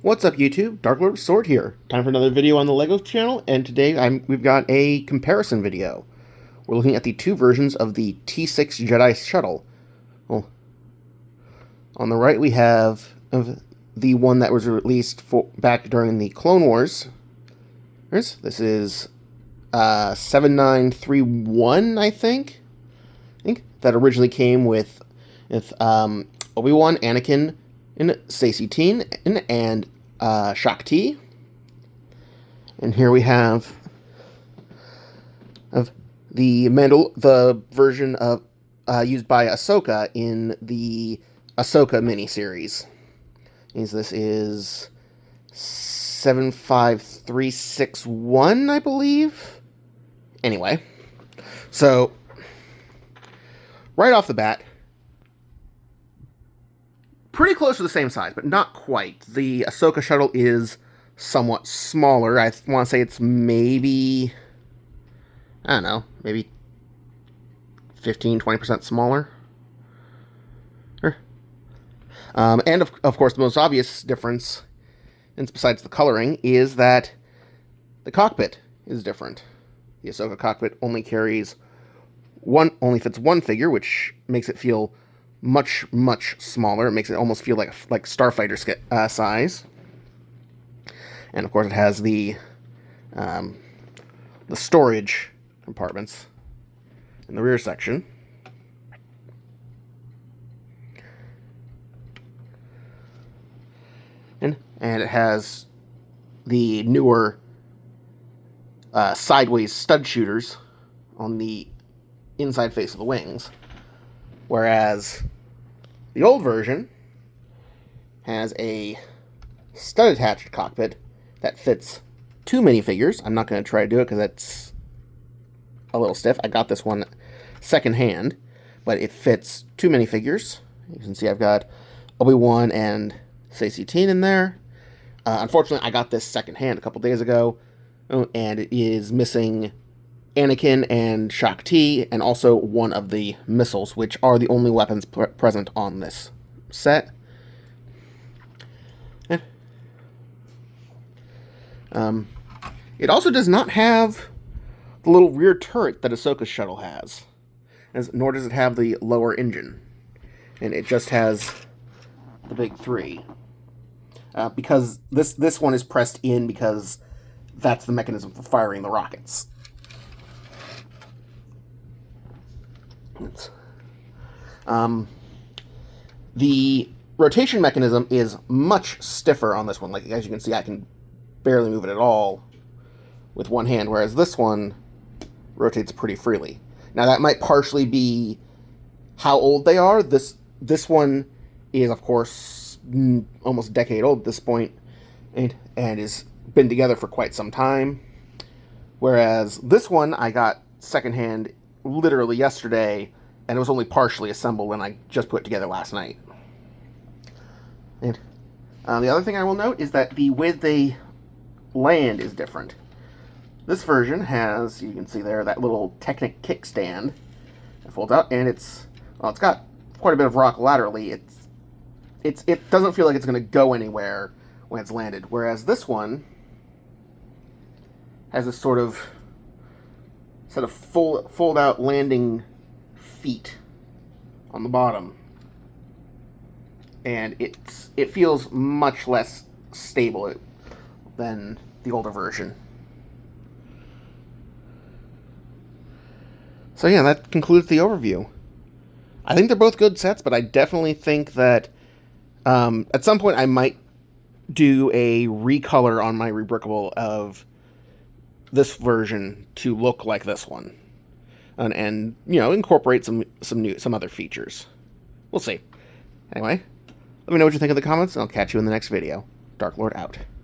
What's up, YouTube? Dark Lord Sword here. Time for another video on the LEGO channel, and today we've got a comparison video. We're looking at the two versions of the T6 Jedi Shuttle. Well, on the right we have the one that was released back during the Clone Wars. This is 7931, I think. That originally came with Obi-Wan, Anakin, and Saesee Tiin, and Shakti. And here we have the version of used by Ahsoka in the Ahsoka miniseries. This is 75361, I believe. Anyway, so right off the bat, pretty close to the same size, but not quite. The Ahsoka shuttle is somewhat smaller. I want to say it's maybe, I don't know, maybe 15-20% smaller. And of course, the most obvious difference, and besides the coloring, is that the cockpit is different. The Ahsoka cockpit only fits one figure, which makes it feel much smaller. It makes it almost feel like starfighter size. And of course, it has the storage compartments in the rear section. And it has the newer sideways stud shooters on the inside face of the wings, whereas the old version has a stud-attached cockpit that fits two minifigures. I'm not going to try to do it because that's a little stiff. I got this one secondhand, but it fits two minifigures. You can see I've got Obi-Wan and Saesee Tiin in there. Unfortunately, I got this secondhand a couple days ago, and it is missing Anakin and Shakti, and also one of the missiles, which are the only weapons present on this set. It also does not have the little rear turret that Ahsoka's shuttle has, nor does it have the lower engine, and it just has the big three. Because this one is pressed in because that's the mechanism for firing the rockets. The rotation mechanism is much stiffer on this one. Like, as you can see, I can barely move it at all with one hand, whereas this one rotates pretty freely. Now, that might partially be how old they are. This one is, of course, almost a decade old at this point, and has been together for quite some time. Whereas this one I got secondhand literally yesterday, and it was only partially assembled when I just put it together last night. And the other thing I will note is that the way they land is different. This version has, you can see there, that little Technic kickstand that folds out, and it's got quite a bit of rock laterally. It doesn't feel like it's going to go anywhere when it's landed, whereas this one has this sort of set of fold out landing feet on the bottom, and it feels much less stable than the older version. So yeah, that concludes the overview. I think they're both good sets, but I definitely think that at some point I might do a recolor on my rebrickable of this version to look like this one, and incorporate some other features. We'll see. Anyway, let me know what you think in the comments, and I'll catch you in the next video. Dark Lord out.